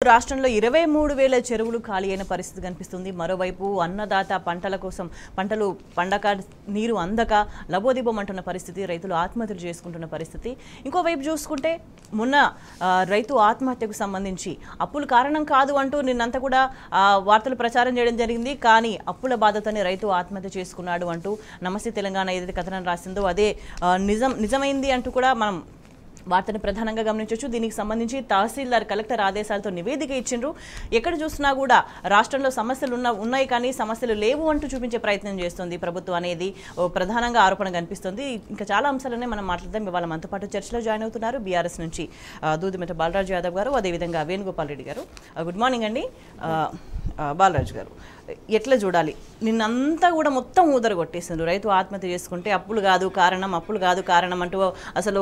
రాష్ట్రంలో 23,000 చెరువులు ఖాళీ అయిన పరిస్థితి కనిపిస్తుంది. మరోవైపు అన్నదాత పంటల కోసం పంటలు పండక నీరు అందక లబోదిబోమంటున్న పరిస్థితి, రైతులు ఆత్మహత్యలు చేసుకుంటున్న పరిస్థితి. ఇంకోవైపు చూసుకుంటే మొన్న రైతు ఆత్మహత్యకు సంబంధించి అప్పులు కారణం కాదు అంటూ నిన్నంతా కూడా వార్తలు ప్రచారం చేయడం జరిగింది. కానీ అప్పుల బాధతోనే రైతు ఆత్మహత్య చేసుకున్నాడు అంటూ నమస్తే తెలంగాణ ఏదైతే కథనం రాసిందో అదే నిజమైంది అంటూ కూడా మనం వార్తను ప్రధానంగా గమనించవచ్చు. దీనికి సంబంధించి తహసీల్దార్ కలెక్టర్ ఆదేశాలతో నివేదిక ఇచ్చిండ్రు. ఎక్కడ చూసినా కూడా రాష్ట్రంలో సమస్యలు ఉన్నాయి కానీ సమస్యలు లేవు అంటూ చూపించే ప్రయత్నం చేస్తుంది ప్రభుత్వం అనేది ప్రధానంగా ఆరోపణ కనిపిస్తుంది. ఇంకా చాలా అంశాలనే మనం మాట్లాడదాం. ఇవాళ మనతో పాటు చర్చలో జాయిన్ అవుతున్నారు బీఆర్ఎస్ నుంచి దూదిమెట బాలరాజు యాదవ్ గారు, అదేవిధంగా వేణుగోపాల్ రెడ్డి గారు. గుడ్ మార్నింగ్ అండి. బాలరాజు గారు, ఎట్లా చూడాలి? నిన్నంతా కూడా మొత్తం ఊదర కొట్టేసిండ్రు. రైతు ఆత్మహత్య చేసుకుంటే అప్పులు కాదు కారణం అంటూ అసలు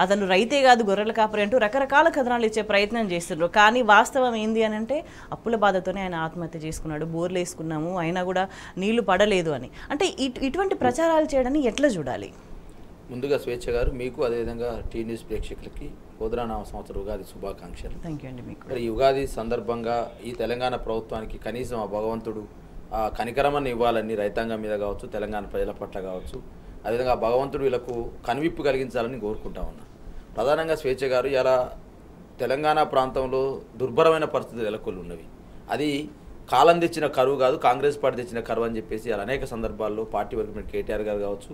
అతను రైతే కాదు గొర్రెల కాపరి అంటూ రకరకాల కథనాలు ఇచ్చే ప్రయత్నం చేస్తుండ్రు. కానీ వాస్తవం ఏంది అని అంటే అప్పుల బాధతోనే ఆయన ఆత్మహత్య చేసుకున్నాడు, బోర్లు వేసుకున్నాము అయినా కూడా నీళ్లు పడలేదు అని. అంటే ఇటువంటి ప్రచారాలు చేయడాన్ని ఎట్లా చూడాలి? ముందుగా స్వేచ్ఛ గారు మీకు అదేవిధంగా టీ న్యూస్ ప్రేక్షకులకి గోద్రానామ సంవత్సర ఉగాది శుభాకాంక్షలు. థ్యాంక్ యూ అండి. మీకు ఈ ఉగాది సందర్భంగా ఈ తెలంగాణ ప్రభుత్వానికి కనీసం ఆ భగవంతుడు ఆ కనికరమని ఇవ్వాలని రైతాంగం మీద కావచ్చు, తెలంగాణ ప్రజల పట్ల కావచ్చు, అదేవిధంగా భగవంతుడు వీళ్ళకు కనువిప్పు కలిగించాలని కోరుకుంటా ఉన్నాను. ప్రధానంగా స్వేచ్ఛ గారు ఇలా తెలంగాణ ప్రాంతంలో దుర్భరమైన పరిస్థితులు నెలకొల్లి ఉన్నవి. అది కాలం తెచ్చిన కరువు కాదు, కాంగ్రెస్ పార్టీ తెచ్చిన కరువు అని చెప్పేసి అలా అనేక సందర్భాల్లో పార్టీ వర్గ కేటీఆర్ గారు కావచ్చు,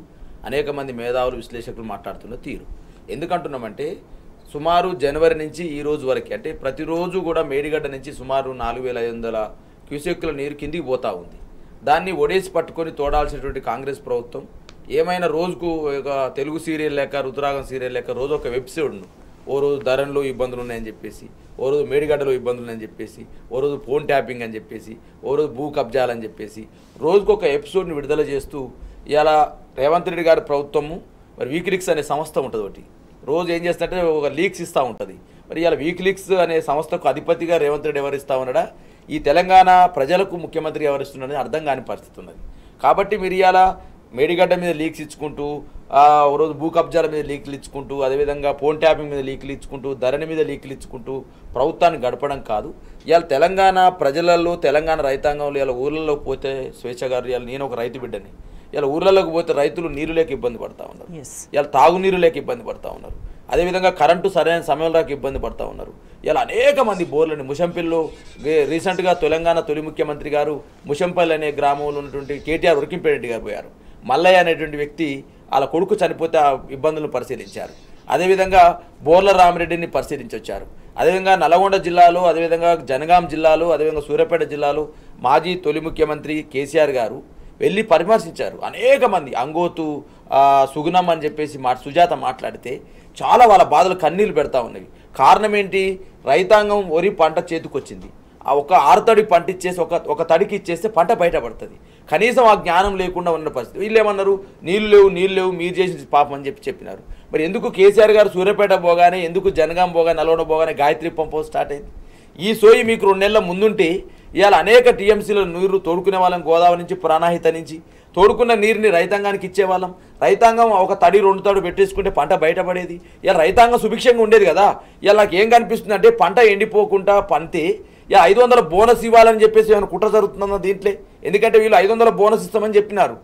అనేక మంది మేధావులు విశ్లేషకులు మాట్లాడుతున్న తీరు. ఎందుకంటున్నామంటే సుమారు జనవరి నుంచి ఈ రోజు వరకు అంటే ప్రతిరోజు కూడా మేడిగడ్డ నుంచి సుమారు 4,500 క్యూసెక్కుల నీరు కిందికి పోతూ ఉంది. దాన్ని ఒడేసి పట్టుకొని తోడాల్సినటువంటి కాంగ్రెస్ ప్రభుత్వం ఏమైనా రోజుకు ఒక తెలుగు సీరియల్ లేక రుతురాగం సీరియల్ లేక రోజు ఒక వెబ్సైడ్ను ఓ రోజు ధరన్లో ఇబ్బందులు ఉన్నాయని చెప్పేసి, ఓ రోజు మేడిగడ్డలో ఇబ్బందులు ఉన్నాయని చెప్పేసి, ఓ రోజు ఫోన్ ట్యాపింగ్ అని చెప్పేసి, ఓ రోజు భూ కబ్జాలని చెప్పేసి రోజుకొక ఎపిసోడ్ని విడుదల చేస్తూ ఇలా రేవంత్ రెడ్డి గారి ప్రభుత్వము మరి వీక్లీక్స్ అనే సంస్థ ఉంటుంది. ఒకటి రోజు ఏం చేస్తుంటే ఒక లీక్స్ ఇస్తూ ఉంటుంది. మరి ఇలా వీక్లీక్స్ అనే సంస్థకు అధిపతిగా రేవంత్ రెడ్డి ఎవరిస్తూ ఉన్నాడా, ఈ తెలంగాణ ప్రజలకు ముఖ్యమంత్రి ఎవరిస్తున్నాడని అర్థం కాని పరిస్థితి ఉన్నది. కాబట్టి మీరు ఇలా మేడిగడ్డ మీద లీక్స్ ఇచ్చుకుంటూ, ఓ రోజు భూ కబ్జాల మీద లీకులు ఇచ్చుకుంటూ, అదేవిధంగా ఫోన్ ట్యాపింగ్ మీద లీకులు ఇచ్చుకుంటూ, ధరణి మీద లీకులు ఇచ్చుకుంటూ ప్రభుత్వాన్ని గడపడం కాదు. ఇవాళ తెలంగాణ ప్రజలలో, తెలంగాణ రైతాంగంలో ఇలా ఊళ్ళలోకి పోతే స్వేచ్ఛ గారు, ఇవాళ నేను ఒక రైతు బిడ్డని, ఇలా ఊర్లలోకి పోతే రైతులు నీరు లేక ఇబ్బంది పడతా ఉన్నారు, ఇలా తాగునీరు లేక ఇబ్బంది పడతా ఉన్నారు, అదేవిధంగా కరెంటు సరైన సమయంలో ఇబ్బంది పడతా ఉన్నారు. ఇలా అనేక మంది బోర్లని ముషంపల్లిలో రీసెంట్గా తెలంగాణ తొలి ముఖ్యమంత్రి గారు ముషంపల్లి అనే గ్రామంలో ఉన్నటువంటి కేటీఆర్ ఉరికింపేరెడ్డి గారు పోయారు. మల్లయ్య అనేటువంటి వ్యక్తి వాళ్ళ కొడుకు చనిపోతే ఆ ఇబ్బందులను పరిశీలించారు. అదేవిధంగా బోర్ల రామిరెడ్డిని పరిశీలించి వచ్చారు. అదేవిధంగా నల్గొండ జిల్లాలో, అదేవిధంగా జనగాం జిల్లాలో, అదేవిధంగా సూర్యాపేట జిల్లాలో మాజీ తొలి ముఖ్యమంత్రి కేసీఆర్ గారు వెళ్ళి పరామర్శించారు. అనేక మంది అంగోతు సుగుణం అని చెప్పేసి సుజాత మాట్లాడితే చాలా వాళ్ళ బాధలు కన్నీళ్ళు పెడతా ఉన్నవి. కారణం ఏంటి? రైతాంగం వరి పంట చేతికొచ్చింది, ఆ ఒక ఆరుతడి పంట ఇచ్చేసి ఒక తడికి ఇచ్చేస్తే పంట బయటపడుతుంది. కనీసం ఆ జ్ఞానం లేకుండా ఉన్న పరిస్థితి. వీళ్ళు ఏమన్నారు, నీళ్ళు లేవు మీరు చేసిన పాపం అని చెప్పినారు. మరి ఎందుకు కేసీఆర్ గారు సూర్యాపేట పోగానే, ఎందుకు జనగాం పోగానే, నల్గొండ పోగానే గాయత్రి పంప్ స్టార్ట్ అయింది? ఈ సోయి మీకు 2 నెలల ముందుంటే ఇవాళ అనేక టీఎంసీల నీరు తోడుకునే వాళ్ళం. గోదావరి నుంచి, ప్రాణాహిత నుంచి తోడుకున్న నీరుని రైతాంగానికి ఇచ్చేవాళ్ళం. రైతాంగం ఒక తడి 2 తడు పెట్టేసుకుంటే పంట బయటపడేది. ఇలా రైతాంగం సుభిక్షంగా ఉండేది కదా. ఇలా నాకు ఏం కనిపిస్తుంది అంటే పంట ఎండిపోకుండా పంటే 500 బోనస్ ఇవ్వాలని చెప్పేసి ఏమైనా కుట్ర జరుగుతుందన్న దీంట్లో. ఎందుకంటే వీళ్ళు 500 బోనస్ ఇస్తామని చెప్పినారు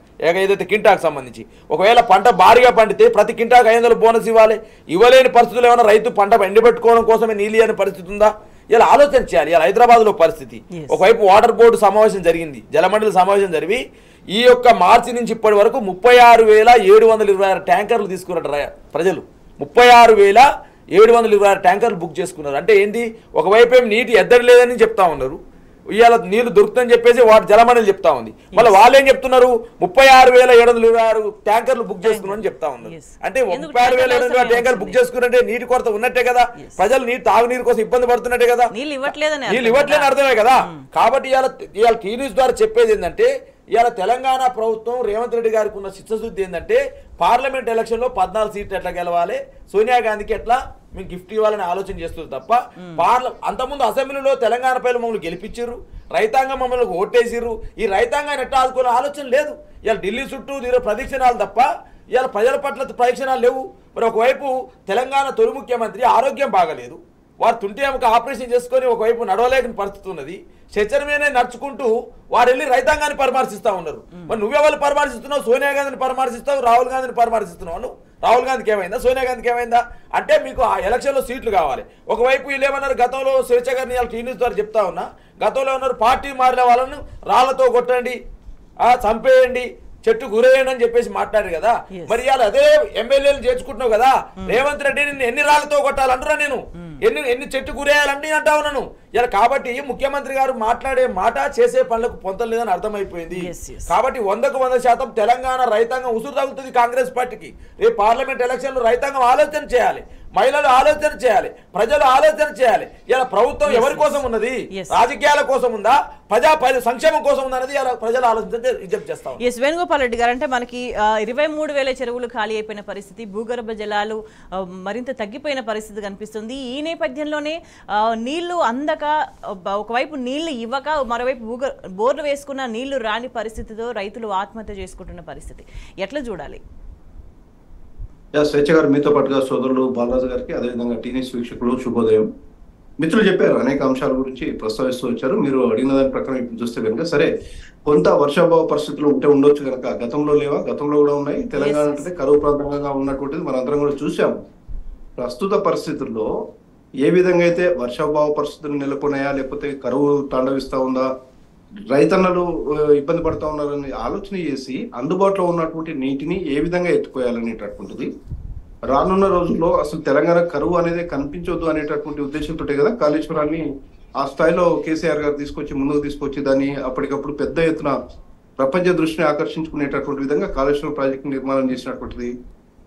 ఏదైతే కింటాకు సంబంధించి. ఒకవేళ పంట భారీగా పండితే ప్రతి కింటాకు 500 బోనస్ ఇవ్వాలి. ఇవ్వలేని పరిస్థితులు ఏమైనా రైతు పంట ఎండిపెట్టుకోవడం కోసమే నీళ్ళు అనే పరిస్థితి ఉందా? ఇలా ఆలోచన చేయాలి. ఇలా హైదరాబాద్లో పరిస్థితి, ఒకవైపు వాటర్ బోర్డు సమావేశం జరిగింది, జలమండలి సమావేశం జరిగి ఈ యొక్క మార్చి నుంచి ఇప్పటి వరకు 36,726 ట్యాంకర్లు తీసుకున్నారు ప్రజలు. 36,726 ట్యాంకర్లు బుక్ చేసుకున్నారు. అంటే ఏంటి? ఒకవైపు ఏం నీటి ఎద్దడి లేదని చెప్తా ఉన్నారు, ఇవాళ నీళ్లు దొరుకుతుందని చెప్పేసి వాటి జలమండలి చెప్తా ఉంది. మళ్ళీ వాళ్ళు ఏం చెప్తున్నారు? 36,726 ట్యాంకర్లు బుక్ చేసుకున్నారని చెప్తా ఉన్నారు. అంటే 36,726 ట్యాంకర్లు బుక్ చేసుకున్నట్టే నీటి కొరత ఉన్నట్టే కదా, ప్రజలు తాగునీరు కోసం ఇబ్బంది పడుతున్నట్టే కదా, నీళ్ళు ఇవ్వట్లేదని అర్థమే కదా. కాబట్టి ఇవాళ టీ న్యూస్ ద్వారా చెప్పేది ఏంటంటే, ఇవాళ తెలంగాణ ప్రభుత్వం రేవంత్ రెడ్డి గారికి ఉన్న చిత్తశుద్ధి ఏంటంటే పార్లమెంట్ ఎలక్షన్లో 14 సీట్లు ఎట్లా గెలవాలి, సోనియా గాంధీకి ఎట్లా మీకు గిఫ్ట్ ఇవ్వాలని ఆలోచన చేస్తుంది తప్ప అంతకుముందు అసెంబ్లీలో తెలంగాణ ప్రజలు మమ్మల్ని గెలిపించారు, రైతాంగం మమ్మల్ని ఓటేసిర్రు, ఈ రైతాంగాన్ని ఎట్లా ఆదుకునే ఆలోచన లేదు. ఇవాళ ఢిల్లీ చుట్టూ ప్రదక్షిణాలు తప్ప ఇవాళ ప్రజల పట్ల ప్రదక్షిణాలు లేవు. మరి ఒకవైపు తెలంగాణ తొలి ముఖ్యమంత్రి ఆరోగ్యం బాగలేదు, వారు తుంటి ఎముక ఆపరేషన్ చేసుకొని ఒకవైపు నడవలేని పరిస్థితి ఉన్నది. స్ట్రెచర్ మీదనే నడుచుకుంటూ వారు వెళ్ళి రైతాంగాన్ని పరామర్శిస్తూ ఉన్నారు. మరి నువ్వెవరు పరామర్శిస్తున్నావు? సోనియా గాంధీని పరామర్శిస్తావు, రాహుల్ గాంధీని పరామర్శిస్తున్నావు. రాహుల్ గాంధీకి ఏమైందా? సోనియా గాంధీకి ఏమైందా? అంటే మీకు ఆ ఎలక్షన్లో సీట్లు కావాలి. ఒకవైపు వీళ్ళు ఏమన్నారు, గతంలో స్వేచ్ఛ గారిని టీ న్యూస్ ద్వారా చెప్తా ఉన్నా, గతంలో ఉన్నారు పార్టీ మారిన వాళ్ళను రాళ్లతో కొట్టండి, చంపేయండి, చెట్టు గురేయండి అని చెప్పేసి మాట్లాడారు కదా. మరి ఇవాళ అదే ఎమ్మెల్యేలు చేర్చుకుంటున్నావు కదా. రేవంత్ రెడ్డి నిన్ను ఎన్ని రాళ్లతో కొట్టాలంటున్నా, నేను ఎన్ని చెట్టు గురేయాలంటే అంటా ఉన్నాను ఇలా. కాబట్టి ముఖ్యమంత్రి గారు మాట్లాడే మాట చేసే పనులకు పొంతలు లేదని అర్థమైపోయింది. కాబట్టి 100% తెలంగాణ రైతాంగం ఉసురు తగులుతుంది కాంగ్రెస్ పార్టీకి. రేపు పార్లమెంట్ ఎలక్షన్లు రైతాంగం ఆలోచన చేయాలి, మహిళలు ఆలోచన చేయాలి, ప్రజలు ఆలోచన చేయాలి. ఇలా ప్రభుత్వం ఎవరి కోసం ఉన్నది? రాజకీయాల కోసం ఉందా, ప్రజా సంక్షేమం కోసం ఉందా అనేది ఇలా ప్రజలు ఆలోచించే విజ్ఞప్తి చేస్తాం. వేణుగోపాల్ రెడ్డి గారు, అంటే మనకి 23,000 చెరువులు ఖాళీ అయిపోయిన పరిస్థితి, భూగర్భ జలాలు మరింత తగ్గిపోయిన పరిస్థితి కనిపిస్తుంది. ఈ నేపథ్యంలోనే నీళ్లు అందక, ఒకవైపు నీళ్లు ఇవ్వక, మరోవైపు బోర్లు వేసుకున్న నీళ్లు రాని పరిస్థితితో రైతులు ఆత్మహత్య చేసుకుంటున్న పరిస్థితి ఎట్లా చూడాలి? స్వేచ్ఛ గారు, మీతో పాటుగా సోదరులు బాలరాజు గారికి, అదేవిధంగా టీనీస్ వీక్షకులు శుభోదయం. మిత్రులు చెప్పారు, అనేక అంశాల గురించి ప్రస్తావిస్తూ వచ్చారు. మీరు అడిగిన దాని ప్రకారం ఇప్పుడు చూస్తే కనుక సరే, కొంత వర్షాభావ పరిస్థితులు ఉండొచ్చు కనుక, గతంలో లేవా? గతంలో కూడా ఉన్నాయి. తెలంగాణ అంటే కరువు ప్రాంతంగా ఉన్నటువంటిది మనందరం కూడా చూసాము. ప్రస్తుత పరిస్థితుల్లో ఏ విధంగా అయితే వర్షాభావ పరిస్థితులు నెలకొన్నాయా, లేకపోతే కరువు తాండవిస్తా ఉందా, రైతన్నలు ఇబ్బంది పడతా ఉన్నారని ఆలోచన చేసి అందుబాటులో ఉన్నటువంటి నీటిని ఏ విధంగా ఎత్తుకోయాలనేటటువంటిది రానున్న రోజుల్లో అసలు తెలంగాణ కరువు అనేది కనిపించొద్దు అనేటటువంటి ఉద్దేశంతో కదా కాళేశ్వరాన్ని ఆ స్థాయిలో కేసీఆర్ గారు ముందుకు తీసుకొచ్చి దాన్ని అప్పటికప్పుడు పెద్ద ఎత్తున ప్రపంచ దృష్టిని ఆకర్షించుకునేటటువంటి విధంగా కాళేశ్వరం ప్రాజెక్టు నిర్మాణం చేసినటువంటిది.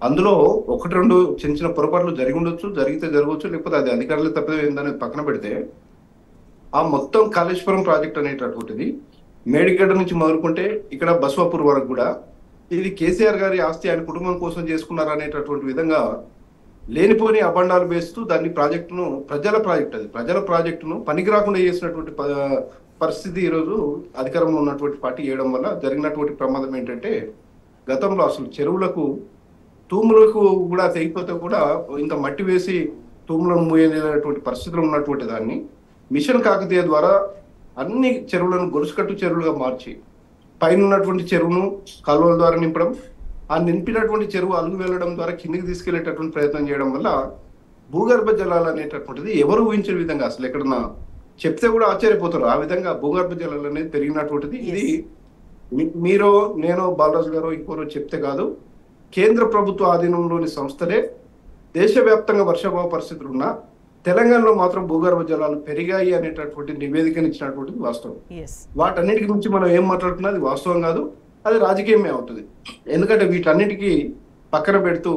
అందులో 1-2 చిన్న పొరపాట్లు జరిగి ఉండొచ్చు, జరిగితే జరగవచ్చు, లేకపోతే అది అధికారులు తప్పేందనేది పక్కన పెడితే, ఆ మొత్తం కాళేశ్వరం ప్రాజెక్ట్ అనేటటువంటిది మేడిగడ్డ నుంచి మొదలుకుంటే ఇక్కడ బస్వాపూర్ వరకు కూడా ఇది కేసీఆర్ గారి ఆస్తి, ఆయన కుటుంబం కోసం చేసుకున్నారు అనేటటువంటి విధంగా లేనిపోని అబండాలు వేస్తూ దాన్ని ప్రాజెక్టును ప్రజల ప్రాజెక్టును పనికి రాకుండా చేసినటువంటి పరిస్థితి ఈరోజు అధికారంలో ఉన్నటువంటి పార్టీ చేయడం వల్ల జరిగినటువంటి ప్రమాదం ఏంటంటే, గతంలో అసలు చెరువులకు తూములకు కూడా తెగిపోతే కూడా ఇంత మట్టి వేసి తూములను మూయలేనటువంటి పరిస్థితులు ఉన్నటువంటి దాన్ని మిషన్ కాకతీయ ద్వారా అన్ని చెరువులను గొలుసుకట్టు చెరువులుగా మార్చి పైన ఉన్నటువంటి చెరువును కాలువల ద్వారా నింపడం, ఆ నింపినటువంటి చెరువు అలుగు వెళ్ళడం ద్వారా కిందికి తీసుకెళ్లేటటువంటి ప్రయత్నం చేయడం వల్ల భూగర్భ జలాలు అనేటటువంటిది ఎవరు ఊహించిన విధంగా, అసలు ఎక్కడన్నా చెప్తే కూడా ఆశ్చర్యపోతారు, ఆ విధంగా భూగర్భ జలాలు అనేది పెరిగినటువంటిది. ఇది మీరు, నేను, బాలరాజు గారు ఇంకోరు చెప్తే కాదు, కేంద్ర ప్రభుత్వ ఆధీనంలోని సంస్థలే దేశవ్యాప్తంగా వర్షాభావ పరిస్థితులు ఉన్నా తెలంగాణలో మాత్రం భూగర్భ జలాలు పెరిగాయి అనేటటువంటి నివేదికను ఇచ్చినటువంటిది వాస్తవం. వాటన్నిటి గురించి మనం ఏం మాట్లాడుతున్నా అది వాస్తవం కాదు, అది రాజకీయమే అవుతుంది. ఎందుకంటే వీటన్నిటికీ పక్కన పెడుతూ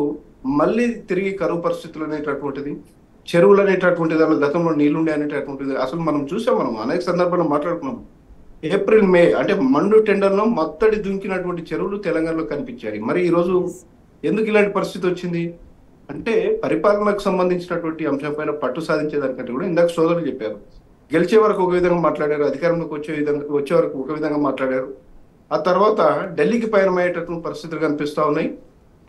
మళ్ళీ తిరిగి కరువు పరిస్థితులు అనేటటువంటిది, చెరువులు అనేటటువంటి దానిలో గతంలో నీళ్లుండే అనేటటువంటిది అసలు మనం చూసాం. మనం అనేక సందర్భాల్లో మాట్లాడుకున్నాం. ఏప్రిల్, మే అంటే మండు టెండర్లో మత్తడి దుంకినటువంటి చెరువులు తెలంగాణలో కనిపించాయి. మరి ఈ రోజు ఎందుకు ఇలాంటి పరిస్థితి వచ్చింది అంటే, పరిపాలనకు సంబంధించినటువంటి అంశం పైన పట్టు సాధించేదానికంటే కూడా ఇందాక సోదరులు చెప్పారు, గెలిచే వరకు ఒక విధంగా మాట్లాడారు, అధికారంలోకి వచ్చే వరకు ఒక విధంగా మాట్లాడారు. ఆ తర్వాత ఢిల్లీకి పయనమయ్యేటటువంటి పరిస్థితులు కనిపిస్తా ఉన్నాయి.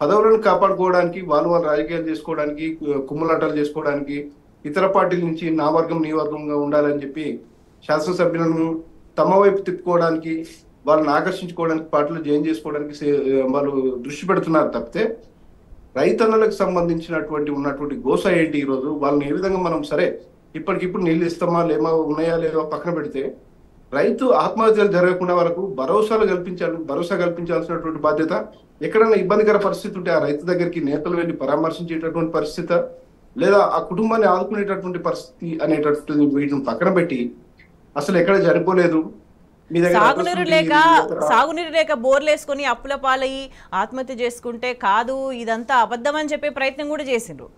పదవులను కాపాడుకోవడానికి, వాళ్ళు రాజకీయాలు చేసుకోవడానికి, కుమ్ములాటాలు చేసుకోవడానికి, ఇతర పార్టీల నుంచి నా వర్గం నీ వర్గంగా ఉండాలని చెప్పి శాసనసభ్యులను తమ వైపు తిప్పుకోవడానికి, వాళ్ళని ఆకర్షించుకోవడానికి, పార్టీలు జాయిన్ చేసుకోవడానికి వాళ్ళు దృష్టి పెడుతున్నారు తప్పితే రైతన్నలకు సంబంధించినటువంటి ఉన్నటువంటి గోస ఏంటి ఈరోజు, వాళ్ళని ఏ విధంగా మనం సరే ఇప్పటికిప్పుడు నీళ్ళు ఇస్తామా లేమా ఉన్నాయా లేవా పక్కన పెడితే, రైతు ఆత్మహత్యలు జరగకుండా వాళ్ళకు భరోసా కల్పించాల్సినటువంటి బాధ్యత. ఎక్కడైనా ఇబ్బందికర పరిస్థితి ఉంటే ఆ రైతు దగ్గరికి నేతలు వెళ్ళి పరామర్శించేటటువంటి పరిస్థితి, లేదా ఆ కుటుంబాన్ని ఆదుకునేటటువంటి పరిస్థితి అనేటటువంటి వీటిని పక్కన పెట్టి అసలు ఎక్కడ చనిపోలేదు, సాగునీరు లేక బోర్లు వేసుకుని అప్పుల పాలయ్యి ఆత్మహత్య చేసుకుంటే కాదు ఇదంతా అబద్ధం అని చెప్పే ప్రయత్నం కూడా చేసిండ్రు.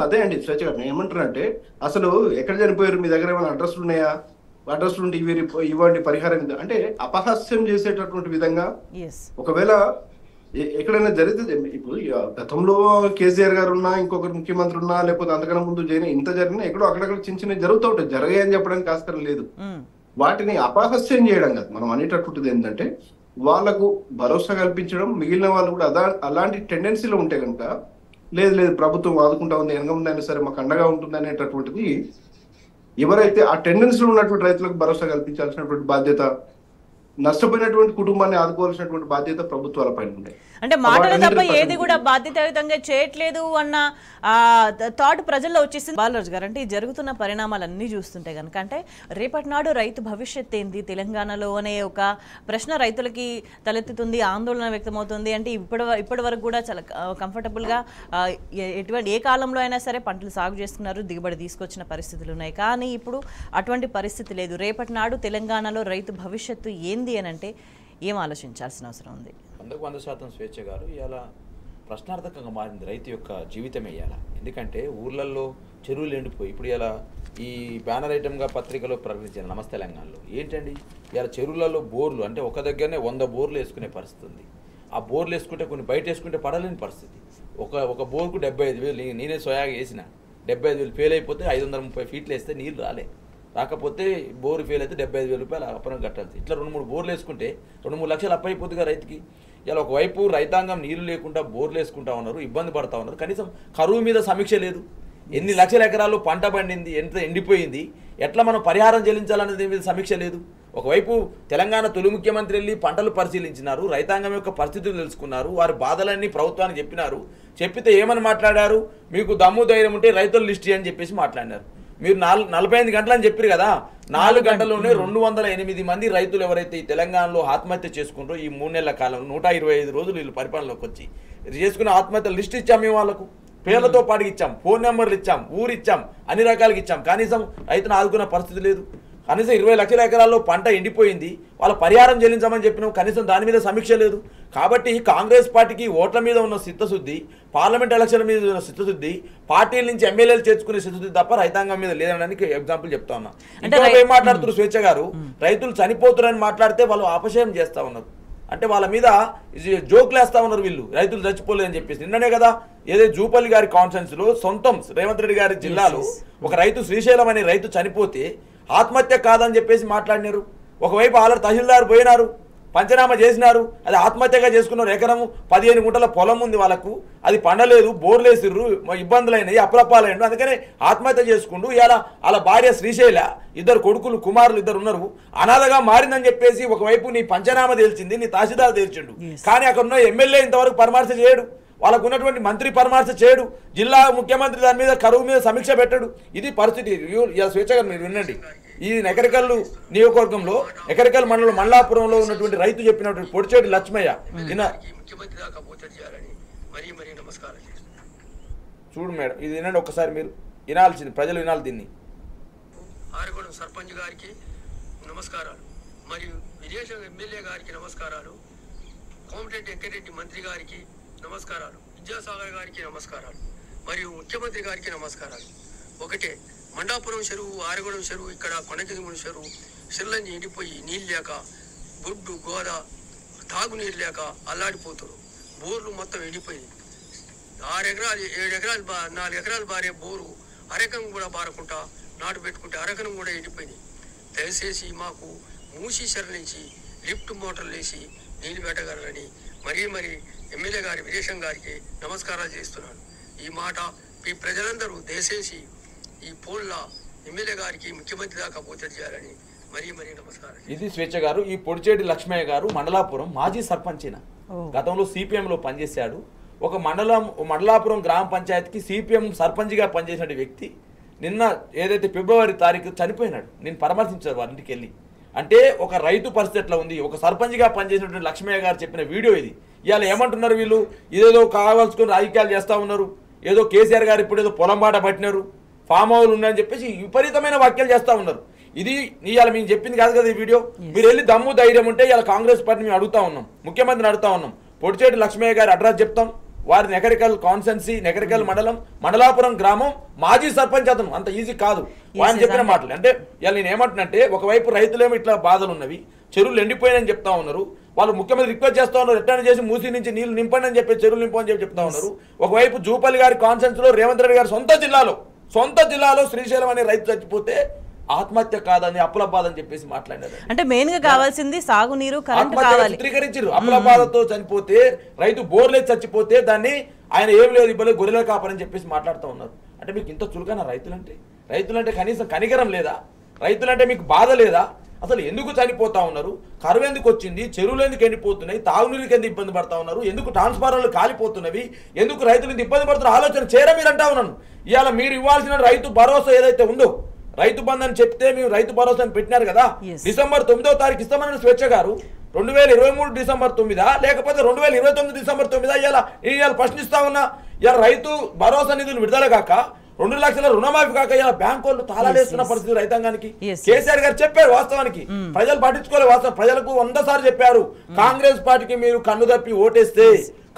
అదే అండి స్వేచ్ఛ గారు, నేను ఏమంటున్నానంటే అసలు ఎక్కడ చనిపోయారు, మీ దగ్గర ఏమైనా అడ్రస్లు ఉన్నాయా, అడ్రస్లు ఉంటే ఇవ్వండి పరిహారం అంటే అపహాస్యం చేసేటటువంటి విధంగా. ఒకవేళ ఎక్కడైనా జరిగితే, ఇప్పుడు గతంలో కేసీఆర్ గారు ఉన్నా, ఇంకొకరు ముఖ్యమంత్రి ఉన్నా, లేకపోతే అంతకన్నా ముందు ఇంత జరిగినా ఎక్కడో అక్కడక్కడ చిన్న చిన్నవి జరుగుతూ ఉంటాయి, జరగాయని చెప్పడానికి ఆస్కారం లేదు. వాటిని అపహాస్యం చేయడం కాదు, మనం అనేటటువంటిది ఏంటంటే వాళ్లకు భరోసా కల్పించడం, మిగిలిన వాళ్ళు కూడా అలాంటి టెండెన్సీలో ఉంటే కనుక లేదు లేదు ప్రభుత్వం ఆదుకుంటా ఉంది, వెనక ముందైనా సరే మాకు అండగా ఉంటుంది అనేటటువంటిది ఎవరైతే ఆ టెండెన్సీలో ఉన్నటువంటి రైతులకు భరోసా కల్పించాల్సినటువంటి బాధ్యత, నష్టపోయినటువంటి కుటుంబాన్ని ఆదుకోవాల్సినటువంటి బాధ్యత ప్రభుత్వాల పైన ఉన్నాయి. అంటే మాటలు తప్ప ఏది కూడా బాధ్యతాయుతంగా చేయట్లేదు అన్న థాట్ ప్రజల్లో వచ్చేసింది. బాలరాజు గారు, అంటే ఈ జరుగుతున్న పరిణామాలన్నీ చూస్తుంటే కనుక అంటే రేపటి నాడు రైతు భవిష్యత్ ఏంది తెలంగాణలో అనే ఒక ప్రశ్న రైతులకి తలెత్తుతుంది, ఆందోళన వ్యక్తమవుతుంది. అంటే ఇప్పటి వరకు కూడా చాలా కంఫర్టబుల్గా ఎటువంటి ఏ కాలంలో అయినా సరే పంటలు సాగు చేసుకున్నారు, దిగుబడి తీసుకొచ్చిన పరిస్థితులు ఉన్నాయి. కానీ ఇప్పుడు అటువంటి పరిస్థితి లేదు. రేపటి నాడు తెలంగాణలో రైతు భవిష్యత్తు ఏంది అని అంటే ఏం ఆలోచించాల్సిన అవసరం ఉంది? 100% స్వేచ్ఛ గారు ఇవాళ ప్రశ్నార్థకంగా మారింది రైతు యొక్క జీవితమే ఇవాళ. ఎందుకంటే ఊర్లలో చెరువులు ఎండిపోయి ఇప్పుడు ఇలా ఈ బ్యానర్ ఐటమ్గా పత్రికలో ప్రకటించారు నమస్తే తెలంగాణలో. ఏంటండి ఇవాళ చెరువులలో బోర్లు అంటే ఒక దగ్గరనే 100 బోర్లు వేసుకునే పరిస్థితి ఉంది. ఆ బోర్లు వేసుకుంటే కొన్ని బయట వేసుకుంటే పడలేని పరిస్థితి. ఒక బోర్కు 75,000 నేనే స్వయాగా వేసిన 75,000 ఫెయిల్ అయిపోతే 530 ఫీట్లు వేస్తే నీళ్ళు రాకపోతే బోరు ఫెయిల్ అయితే 75,000 రూపాయలు అప్పరం కట్టాల్సి. ఇట్లా 2-3 బోర్లు వేసుకుంటే 2-3 లక్షలు అప్పైపోతుందిగా రైతుకి. ఇలా ఒకవైపు రైతాంగం నీళ్లు లేకుండా బోర్లు వేసుకుంటా ఉన్నారు, ఇబ్బంది పడతా ఉన్నారు. కనీసం కరువు మీద సమీక్ష లేదు. ఎన్ని లక్షల ఎకరాలు పంట పండింది, ఎంత ఎండిపోయింది, ఎట్లా మనం పరిహారం చెల్లించాలనేది మీద సమీక్ష లేదు. ఒకవైపు తెలంగాణ తొలి ముఖ్యమంత్రి వెళ్ళి పంటలు పరిశీలించినారు, రైతాంగం యొక్క పరిస్థితులు తెలుసుకున్నారు, వారి బాధలన్నీ ప్రభుత్వానికి చెప్పినారు. చెప్పితే ఏమని మాట్లాడారు, మీకు దమ్ము ధైర్యం ఉంటే రైతుల లిస్ట్ అని చెప్పేసి మాట్లాడినారు. మీరు 45 గంటలు అని చెప్పారు కదా, 4 గంటల్లోనే 208 మంది రైతులు ఎవరైతే ఈ తెలంగాణలో ఆత్మహత్య చేసుకుంటారో ఈ 3 నెలల కాలంలో 125 రోజులు వీళ్ళు పరిపాలనలోకి వచ్చి చేసుకున్న ఆత్మహత్య లిస్ట్ ఇచ్చాం. మేము వాళ్ళకు పేర్లతో పాటు ఇచ్చాం, ఫోన్ నెంబర్లు ఇచ్చాం, ఊరు ఇచ్చాం, అన్ని రకాలుగా ఇచ్చాం. కనీసం రైతును ఆదుకున్న పరిస్థితి లేదు. కనీసం 20 లక్షల ఎకరాల్లో పంట ఎండిపోయింది, వాళ్ళ పరిహారం చెల్లించామని చెప్పినాం, కనీసం దాని మీద సమీక్ష లేదు. కాబట్టి కాంగ్రెస్ పార్టీకి ఓట్ల మీద ఉన్న చిత్తశుద్ధి, పార్లమెంట్ ఎలక్షన్ మీద ఉన్న చిత్తశుద్ధి, పార్టీల నుంచి ఎమ్మెల్యేలు చేర్చుకునే చిత్తశుద్ధి తప్ప రైతాంగం మీద లేదనడానికి ఎగ్జాంపుల్ చెప్తా ఉన్నా. ఇంకా ఏం మాట్లాడుతున్నారు స్వేచ్ఛ గారు, రైతులు చనిపోతున్నారని మాట్లాడితే వాళ్ళు అపశయం చేస్తా ఉన్నారు. అంటే వాళ్ళ మీద జోకులు వేస్తా ఉన్నారు వీళ్ళు, రైతులు చచ్చిపోలేదని చెప్పేసి. నిన్ననే కదా ఏదో జూపల్లి గారి కాన్ఫరెన్స్ లో సొంతం రేవంత్ రెడ్డి గారి జిల్లాలో ఒక రైతు శ్రీశైలం అనే రైతు చనిపోతే ఆత్మహత్య కాదని చెప్పేసి మాట్లాడినారు. ఒకవైపు ఆల్రెడీ తహసీల్దార్ పోయినారు, పంచనామా చేసినారు, అది ఆత్మహత్యగా చేసుకున్నారు. ఎకరము 15 గుంటల పొలం ఉంది వాళ్ళకు, అది పండలేదు, బోర్లు వేసిర్రు, ఇబ్బందులు అయినాయి, అప్రపాలైండు, అందుకనే ఆత్మహత్య చేసుకుంటూ ఇలా వాళ్ళ భార్య శ్రీశైల, 2 కొడుకులు కుమారులు 2 ఉన్నారు, అనాథగా మారిందని చెప్పేసి ఒకవైపు నీ పంచనామా తేల్చింది, నీ తహసీల్దార్ తేల్చిండు. కానీ అక్కడ ఉన్న ఎమ్మెల్యే ఇంతవరకు పరామర్శ చేయడు, వాళ్ళకు ఉన్నటువంటి మంత్రి పరామర్శ చేయడు, జిల్లా ముఖ్యమంత్రి దాని మీద కరువు మీద సమీక్ష పెట్టడు. ఇది పరిస్థితి. స్వేచ్ఛగా మీరు వినండి. ఈ ఎకరికల్లు నియోజకవర్గంలో ఎకరికల్ మండలం మల్లాపురంలో ఉన్నటువంటి రైతు చెప్పినటువంటి పొడిచేటి లక్ష్మయ్య చూడు మేడం, ఇది వినండి ఒక్కసారి, మీరు వినాల్సింది, ప్రజలు వినాలి దీన్ని. ఆరగొండ సర్పంచ్ గారికి నమస్కారాలు, మరియు విదేశం ఎమ్మెల్యే గారికి నమస్కారాలు, కోమటిరెడ్డి వెంకటరెడ్డి మంత్రి గారికి నమస్కారాలు, విద్యాసాగర్ గారికి నమస్కారాలు, మరియు ముఖ్యమంత్రి గారికి నమస్కారాలు. ఒకటే, మండాపురం చెరువు, ఆరగొండం చెరువు, ఇక్కడ కొండకిదిముడి చెరువు సిల్లంజి ఎండిపోయి నీళ్ళు లేక, బొడ్డు గోద తాగునీరు లేక అల్లాడిపోతారు. బోర్లు మొత్తం ఎండిపోయింది. 6 ఎకరాలు 7 ఎకరాలు 4 ఎకరాలు బారే బోరు అరకం కూడా బారకుండా నాటు పెట్టుకుంటే అరకనం కూడా ఎండిపోయింది. దయచేసి మాకు మూసీ చెర నుంచి లిఫ్ట్ మోటార్లు వేసి నీళ్లు పెట్టగలరని మరీ ఎమ్మెల్యే గారి విదేశం గారికి నమస్కారాలు చేస్తున్నాను. ఈ మాట ఈ ప్రజలందరూ దయచేసి ఈ పోల్ల ఎమ్మెల్యే గారికి ముఖ్యమంత్రి దాకా పోచడి చేయాలని మరీ నమస్కారం. ఇది స్వేచ్ఛ గారు. ఈ పొడిచేటి లక్ష్మయ్య గారు మండలాపురం మాజీ సర్పంచినా, గతంలో సిపిఎంలో పనిచేశాడు. ఒక మండలాపురం గ్రామ పంచాయతీకి సిపిఎం సర్పంచ్గా పనిచేసిన వ్యక్తి నిన్న ఏదైతే ఫిబ్రవరి తారీఖు చనిపోయినాడు. నేను పరామర్శించారు వారి ఇంటికి వెళ్ళి. అంటే ఒక రైతు పరిస్థితి ఎట్లా ఉంది, ఒక సర్పంచ్గా పనిచేసినటువంటి లక్ష్మయ్య గారు చెప్పిన వీడియో ఇది. ఇవాళ ఏమంటున్నారు వీళ్ళు, ఇదేదో కావాల్సుకుని రాజకీయాలు చేస్తూ ఉన్నారు, ఏదో కేసీఆర్ గారు ఇప్పుడు ఏదో పొలం బాట పట్టినారు, ఫామ్ హౌలు ఉన్నాయని చెప్పేసి విపరీతమైన వ్యాఖ్యలు చేస్తూ ఉన్నారు. ఇది ఇవాళ మేము చెప్పింది కాదు కదా ఈ వీడియో. మీరు వెళ్ళి దమ్ము ధైర్యం ఉంటే ఇవాళ కాంగ్రెస్ పార్టీ మేము అడుగుతా ఉన్నాం, ముఖ్యమంత్రిని అడుగుతా ఉన్నాం, పొడిచేటి లక్ష్మయ్య గారి అడ్రస్ చెప్తాం, వారి నెకరికల్ కాన్స్టెన్సీ, నెకరికల్ మండలం, మండలాపురం గ్రామం, మాజీ సర్పంచ్ అతను. అంత ఈజీ కాదు ఆయన చెప్పిన మాటలు. అంటే ఇవాళ నేను ఏమంటున్నంటే, ఒకవైపు రైతులేమో ఇట్లా బాధలు ఉన్నవి, చెరువులు ఎండిపోయినని చెప్తా ఉన్నారు, వాళ్ళు ముఖ్యమంత్రి రిక్వెస్ట్ చేస్తా ఉన్నారు, రిటర్న్ చేసి మూసీ నుంచి నీళ్లు నింపండి అని చెప్పి చెరువులు నింపని చెప్పి చెప్తా ఉన్నారు. ఒకవైపు జూపల్లి గారి కాన్స్టెన్సీలో రేవంత్ రెడ్డి గారి సొంత జిల్లాలో శ్రీశైలం అనే రైతు చచ్చిపోతే ఆత్మహత్య కాదని అప్పుల బాధ అని చెప్పేసి మాట్లాడారు. అంటే మెయిన్ గా కావాల్సింది సాగునీరు, కరెంట్ కావాలి. చిత్రీకరించారు. అప్పుల బాధతో చనిపోతే, రైతు బోర్లేసి చచ్చిపోతే దాన్ని ఆయన ఏం లేదు ఇబ్బంది గొర్రెల కాపరని చెప్పేసి మాట్లాడుతూ ఉన్నారు. అంటే మీకు ఇంత చులకన రైతులంటే కనీసం కనికరం లేదా? రైతులంటే మీకు బాధ లేదా? అసలు ఎందుకు చనిపోతా ఉన్నారు? కరువు ఎందుకు వచ్చింది? చెరువులు ఎందుకు ఎండిపోతున్నాయి? తాగునీరుకి ఎందుకు ఇబ్బంది పడతా ఉన్నారు? ఎందుకు ట్రాన్స్ఫార్మర్లు కాలిపోతున్నవి? ఎందుకు రైతులు ఇబ్బంది పడుతున్న ఆలోచన చేయరా మీరు అంటా ఉన్నాను. ఇవాళ మీరు ఇవ్వాల్సిన రైతు భరోసా ఏదైతే ఉందో, రైతు బంధు అని చెప్తే మేము రైతు భరోసాని పెట్టినారు కదా, డిసెంబర్ 9వ తారీఖు ఇస్తామని స్వేచ్ఛ గారు 2023 డిసెంబర్ 9 లేకపోతే 2029 డిసెంబర్ 9 ఇవాళ ప్రశ్నిస్తా ఉన్నా. ఇవాళ రైతు భరోసా నిధులు విడుదల కాక 2 లక్షల రుణమాఫీ కాక ఇలా బ్యాంకు వాళ్ళు తాళాలేస్తున్న పరిస్థితి రైతాంగానికి. కేసీఆర్ గారు చెప్పారు వాస్తవానికి, ప్రజలు పట్టించుకోలేదు. వాస్తవం ప్రజలకు 100 సార్లు చెప్పారు, కాంగ్రెస్ పార్టీకి మీరు కన్ను తప్పి ఓటేస్తే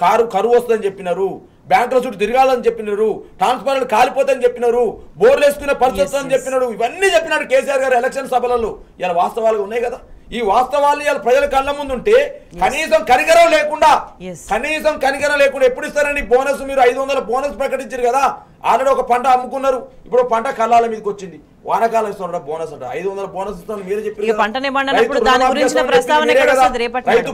కరువు వస్తుందని చెప్పినారు, బ్యాంకుల చుట్టూ తిరగాలని చెప్పినారు, ట్రాన్స్ఫార్మర్లు కాలిపోతాయని చెప్పినారు, బోర్లు వేసుకునే పరిస్థితి అని చెప్పినారు. ఇవన్నీ చెప్పినాడు కేసీఆర్ గారు ఎలక్షన్ సభలలో. ఇలా వాస్తవాలు ఉన్నాయి కదా. ఈ వాస్తవాలు ఇలా ప్రజల కళ్ళ ముందు ఉంటే కనీసం కనికరం లేకుండా ఎప్పుడు ఇస్తారని బోనస్? మీరు 500 బోనస్ ప్రకటించారు కదా, ఆల్రెడీ ఒక పంట అమ్ముకున్నారు, ఇప్పుడు పంట కళ్ళాల మీదకి వచ్చింది. వానకాలం ఇస్తున్నారు బోనస్ అంట, 500 బోనస్ ఇస్తామని మీరే చెప్పారు. రైతు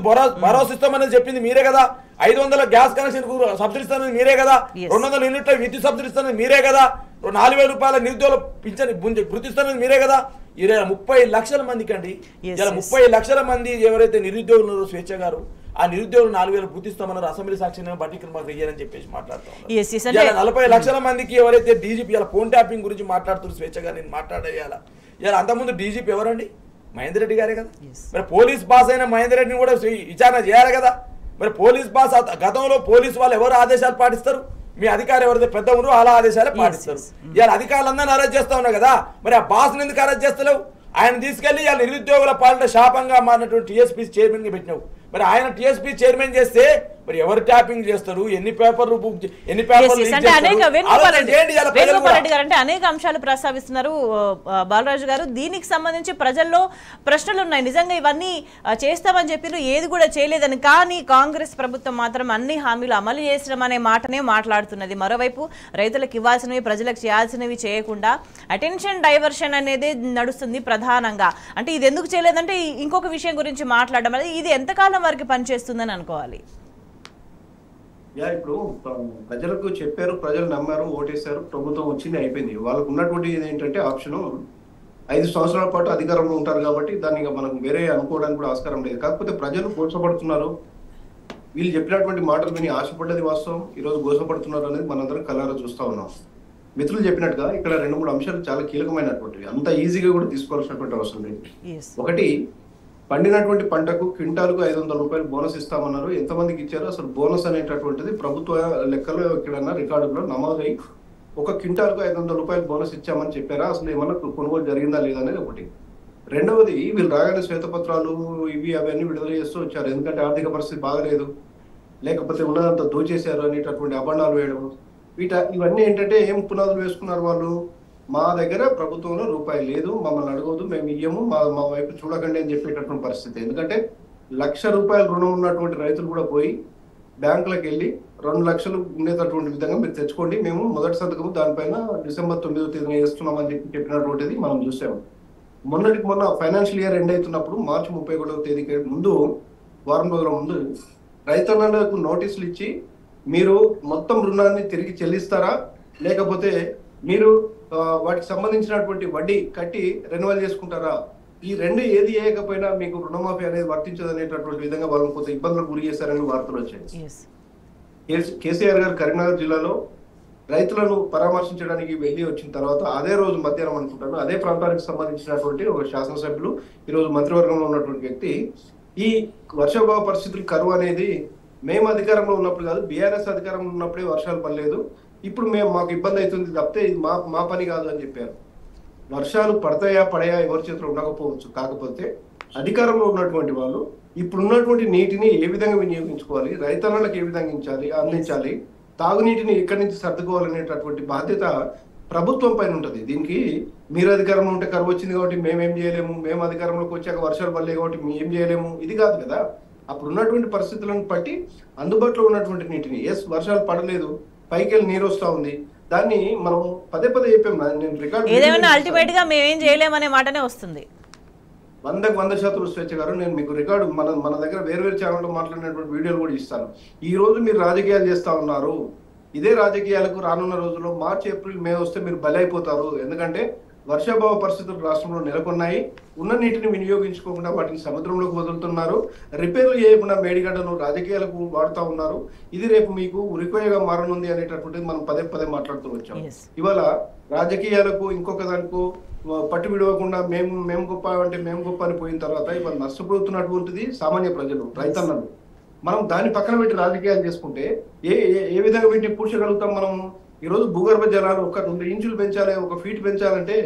భరోసా ఇస్తామని చెప్పింది మీరే కదా, 500 గ్యాస్ కనెక్షన్ సబ్సిడీ ఇస్తానని మీరే కదా, 200 యూనిట్ల విద్యుత్ సబ్సిడీ ఇస్తానని మీరే కదా, 4000 రూపాయల నిరుద్యోగ పింఛన్ వృత్తి ఇస్తానని మీరే కదా. 30 లక్షల మందికి అండి, ఇలా 30 లక్షల మంది ఎవరైతే నిరుద్యోగులు స్వేచ్ఛ గారు, ఆ నిరుద్యోగులు 4000 గుర్తిస్తామన్నారు. అసెంబ్లీ సాక్షిని బట్టికి మాకు ఇయ్యారని చెప్పేసి మాట్లాడుతాం. 40 లక్షల మందికి ఎవరైతే డీజీపీ ఇలా ఫోన్ ట్యాపింగ్ గురించి మాట్లాడుతున్నారు స్వేచ్ఛగా, నేను మాట్లాడేయాల. ఇలా అంతకుముందు డీజీపీ ఎవరండి? మహేందర్ రెడ్డి గారే కదా. మరి పోలీస్ బాస్ అయిన మహేందర్ రెడ్డిని కూడా విచారణ చేయాలి కదా. మరి పోలీస్ బాస్ గతంలో పోలీసు వాళ్ళు ఎవరు ఆదేశాలు పాటిస్తారు? మీ అధికారి ఎవరైతే పెద్ద ఉన్నారో అలా ఆదేశాలే పాటిస్తారు. ఇవాళ అధికారులందరినీ అరెస్ట్ చేస్తా ఉన్నా కదా, మరి ఆ బాస్ని ఎందుకు అరెస్ట్ చేస్తలేవు? ఆయన తీసుకెళ్లి ఇవాళ నిరుద్యోగుల పాలిట శాపంగా మారినటువంటి టీఎస్పీ చైర్మన్ గా పెట్టినావు. మరి ఆయన టీఎస్పీ చైర్మన్ చేస్తే మరి ఎవరు ట్యాపింగ్ చేస్తారు? ఎన్ని పేపర్లు అంటే అనేక అంశాలు ప్రస్తావిస్తున్నారు బాలరాజు గారు. దీనికి సంబంధించి ప్రజల్లో ప్రశ్నలు ఉన్నాయి. నిజంగా ఇవన్నీ చేస్తామని చెప్పారు, ఏది కూడా చేయలేదని. కానీ కాంగ్రెస్ ప్రభుత్వం మాత్రం అన్ని హామీలు అమలు చేసడం అనే మాటనే మాట్లాడుతున్నది. మరోవైపు రైతులకు ఇవ్వాల్సినవి ప్రజలకు చేయాల్సినవి చేయకుండా అటెన్షన్ డైవర్షన్ అనేది నడుస్తుంది ప్రధానంగా. అంటే ఇది ఎందుకు చేయలేదంటే ఇంకొక విషయం గురించి మాట్లాడడం అనేది ఇది ఎంతకాలం వరకు పనిచేస్తుందని అనుకోవాలి. ఇప్పుడు ప్రజలకు చెప్పారు, ప్రజలు నమ్మారు, ఓటేశారు, ప్రభుత్వం వచ్చింది, అయిపోయింది. వాళ్ళకు ఉన్నటువంటి ఏంటంటే ఆప్షన్ 5 సంవత్సరాల పాటు అధికారంలో ఉంటారు కాబట్టి దాన్ని మనం వేరే అనుకోవడానికి కూడా ఆస్కారం లేదు. కాకపోతే ప్రజలు గోసపడుతున్నారు. వీళ్ళు చెప్పినటువంటి మాటలు విని ఆశపడ్డది వాస్తవం, ఈరోజు గోసపడుతున్నారు అనేది మనందరం కళ్ళారా చూస్తా ఉన్నాం. మిత్రులు చెప్పినట్టుగా ఇక్కడ 2-3 అంశాలు చాలా కీలకమైనటువంటివి, అంత ఈజీగా కూడా తీసుకోవాల్సినటువంటి అవసరం లేదు. ఒకటి, పండినటువంటి పంటకు క్వింటాల్కు 500 రూపాయలు బోనస్ ఇస్తామన్నారు. ఎంతమందికి ఇచ్చారు? అసలు బోనస్ అనేటటువంటిది ప్రభుత్వ లెక్కలో ఎక్కడన్నా రికార్డులో నమోదై ఒక క్వింటాల్కు 500 రూపాయలు బోనస్ ఇచ్చామని చెప్పారా? అసలు ఏమన్నా కొనుగోలు జరిగిందా లేదా అనేది ఒకటి. రెండవది, వీళ్ళు రాగానే శ్వేతపత్రాలు ఇవి అవన్నీ విడుదల చేస్తూ వచ్చారు. ఎందుకంటే ఆర్థిక పరిస్థితి బాగలేదు, లేకపోతే ఉన్నదంతా దోచేశారు అనేటటువంటి అభండాలు వేయడం. ఇవన్నీ ఏంటంటే ఏం పునాదులు వేసుకున్నారు వాళ్ళు? మా దగ్గర ప్రభుత్వంలో రూపాయి లేదు, మమ్మల్ని అడగవద్దు, మేము ఇయ్యము, మా వైపు చూడకండి అని చెప్పేటటువంటి పరిస్థితి. ఎందుకంటే 1,00,000 రూపాయలు రుణం ఉన్నటువంటి రైతులు కూడా పోయి బ్యాంకులకు వెళ్ళి 2 లక్షలు ఉండేటటువంటి విధంగా మీరు తెచ్చుకోండి, మేము మొదటి సంతకము దానిపైన డిసెంబర్ 9వ తేదీన వేస్తున్నామని చెప్పినటువంటిది మనం చూసాము. మొన్న ఫైనాన్షియల్ ఇయర్ ఎండ్ అవుతున్నప్పుడు మార్చి 31వ తేదీకి ముందు, వారం రోజుల ముందు రైతన్నలకు నోటీసులు ఇచ్చి మీరు మొత్తం రుణాన్ని తిరిగి చెల్లిస్తారా, లేకపోతే మీరు వాటికి సంబంధించినటువంటి వడ్డీ కట్టి రెన్యువల్ చేసుకుంటారా, ఈ రెండు ఏది చేయకపోయినా మీకు రుణమాఫీ అనేది వర్తించదు అనేటటువంటి విధంగా వాళ్ళని కొంత ఇబ్బందులకు గురి చేశారని వార్తలు వచ్చాయి. కేసీఆర్ గారు కరీంనగర్ జిల్లాలో రైతులను పరామర్శించడానికి వెళ్ళి వచ్చిన తర్వాత అదే రోజు మధ్యాహ్నం అనుకుంటాను, అదే ప్రాంతానికి సంబంధించినటువంటి ఒక శాసనసభ్యులు, ఈరోజు మంత్రివర్గంలో ఉన్నటువంటి వ్యక్తి, ఈ వర్షాభావ పరిస్థితులు కరువు అనేది మేము అధికారంలో ఉన్నప్పుడు కాదు, బీఆర్ఎస్ అధికారంలో ఉన్నప్పుడే వర్షాలు పడలేదు, ఇప్పుడు మాకు ఇబ్బంది అవుతుంది తప్పితే ఇది మా పని కాదు అని చెప్పారు. వర్షాలు పడతాయా పడయా ఎవరి చేతిలో ఉండకపోవచ్చు, కాకపోతే అధికారంలో ఉన్నటువంటి వాళ్ళు ఇప్పుడున్నటువంటి నీటిని ఏ విధంగా వినియోగించుకోవాలి, రైతన్నలకు ఏ విధంగా అందించాలి, తాగునీటిని ఎక్కడి నుంచి సర్దుకోవాలనేటటువంటి బాధ్యత ప్రభుత్వం పైన ఉంటుంది. దీనికి మీరు అధికారంలో ఉంటే కరువు వచ్చింది కాబట్టి మేమేం చేయలేము, మేము అధికారంలోకి వచ్చాక వర్షాలు పడలేదు కాబట్టి మేం చేయలేము, ఇది కాదు కదా. అప్పుడు ఉన్నటువంటి పరిస్థితులను బట్టి అందుబాటులో ఉన్నటువంటి నీటిని, వర్షాలు పడలేదు, పైకి వెళ్ళి నీరు వస్తూ ఉంది, దాన్ని మనం పదే పదే చెప్పాం. నేను రికార్డు ఏదేమైనా అల్టిమేట్ గా మేమేం చేయలేమనే మాటనే వస్తుంది. 100% స్వేచ్ఛ గారు, నేను మీకు రికార్డు మన దగ్గర వేరు ఛానల్లో మాట్లాడినటువంటి వీడియోలు కూడా ఇస్తాను. ఈ రోజు మీరు రాజకీయాలు చేస్తా ఉన్నారు. ఇదే రాజకీయాలకు రానున్న రోజుల్లో మార్చి, ఏప్రిల్, మే వస్తే మీరు బలైపోతారు. ఎందుకంటే వర్షాభావ పరిస్థితులు రాష్ట్రంలో నెలకొన్నాయి. ఉన్న నీటిని వినియోగించుకోకుండా వాటిని సముద్రంలోకి వదులుతున్నారు. రిపేర్లు చేయకుండా మేడిగడ్డను రాజకీయాలకు వాడుతూ ఉన్నారు. ఇది రేపు మీకు ఉరికోయగా మారనుంది అనేటటువంటిది మనం పదే పదే మాట్లాడుతూ వచ్చాం. ఇవాళ రాజకీయాలకు ఇంకొక దానికి పట్టు విడవకుండా మేము గొప్ప అంటే మేము గొప్ప అని పోయిన తర్వాత ఇవాళ నష్టపోతున్నటువంటిది సామాన్య ప్రజలు, రైతన్నలు. మనం దాన్ని పక్కన పెట్టి రాజకీయాలు చేసుకుంటే ఏ విధంగా వీటిని పూడ్చగలుగుతాం మనం? ఈ రోజు భూగర్భ జలాలు 2 ఇంచులు పెంచాలి, 1 ఫీట్ పెంచాలంటే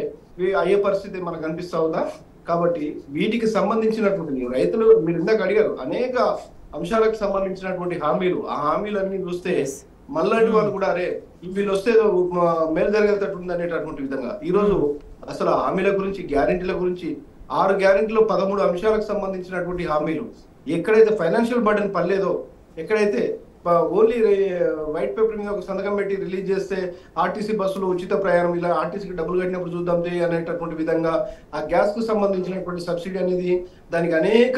అయ్యే పరిస్థితి మనకు కనిపిస్తా ఉందా? కాబట్టి వీటికి సంబంధించినటువంటి రైతులు మీరు ఇందాక అడిగారు, అనేక అంశాలకు సంబంధించినటువంటి హామీలు, ఆ హామీలన్నీ చూస్తే మళ్ళీ వాళ్ళు కూడా అరే వీళ్ళు వస్తే మేలు జరిగేటట్టు ఉంది అనేటటువంటి విధంగా ఈ రోజు అసలు హామీల గురించి, గ్యారెంటీల గురించి 6 గ్యారెంటీలో 13 అంశాలకు సంబంధించినటువంటి హామీలు. ఎక్కడైతే ఫైనాన్షియల్ బర్డెన్ పడలేదో, ఎక్కడైతే ఓన్లీ వైట్ పేపర్ మీద ఒక సంతకం పెట్టి రిలీజ్ చేస్తే ఆర్టీసీ బస్సులు ఉచిత ప్రయాణం, ఇలా ఆర్టీసీకి డబ్బులు కట్టినప్పుడు చూద్దాం అనేటటువంటి విధంగా ఆ గ్యాస్ కు సంబంధించినటువంటి సబ్సిడీ అనేది దానికి అనేక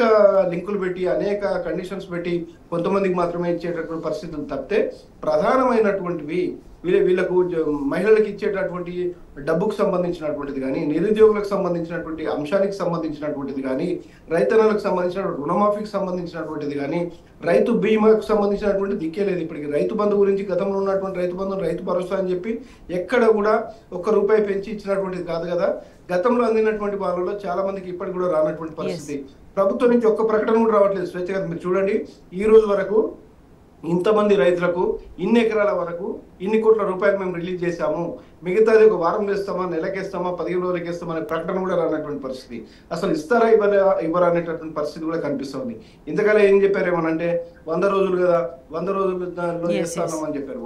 లింకులు పెట్టి, అనేక కండిషన్స్ పెట్టి కొంతమందికి మాత్రమే ఇచ్చేటటువంటి పరిస్థితులు తప్పితే ప్రధానమైనటువంటివి వీళ్ళకు మహిళలకు ఇచ్చేటటువంటి డబ్బుకు సంబంధించినటువంటిది కానీ, నిరుద్యోగులకు సంబంధించినటువంటి అంశానికి సంబంధించినటువంటిది కానీ, రైతన్నలకు సంబంధించిన రుణమాఫీకి సంబంధించినటువంటిది కానీ, రైతు బీమాకు సంబంధించినటువంటి దిక్కే లేదు. ఇప్పటికి రైతు బంధు గురించి గతంలో ఉన్నటువంటి రైతు బంధు, రైతు భరోసా అని చెప్పి ఎక్కడ కూడా ₹1 పెంచి ఇచ్చినటువంటిది కాదు కదా. గతంలో అందినటువంటి వాళ్ళలో చాలా మందికి ఇప్పటికి కూడా రానటువంటి పరిస్థితి. ప్రభుత్వం నుంచి ఒక్క ప్రకటన కూడా రావట్లేదు. స్వేచ్ఛ గారు మీరు చూడండి, ఈ రోజు వరకు ఇంతమంది రైతులకు ఇన్ని ఎకరాల వరకు ఇన్ని కోట్ల రూపాయలు మేము రిలీజ్ చేశాము, మిగతాది 1 వారం వేస్తామా, నెలకేస్తామా, 15 రోజులకి వేస్తామా అనే ప్రకటన కూడా రానటువంటి పరిస్థితి. అసలు ఇస్తారా ఇవ్వరా అనేటటువంటి పరిస్థితి కూడా కనిపిస్తుంది. ఇంతకాలం ఏం చెప్పారేమోనంటే 100 రోజులు కదా, 100 రోజుల్లో చేస్తామని చెప్పారు.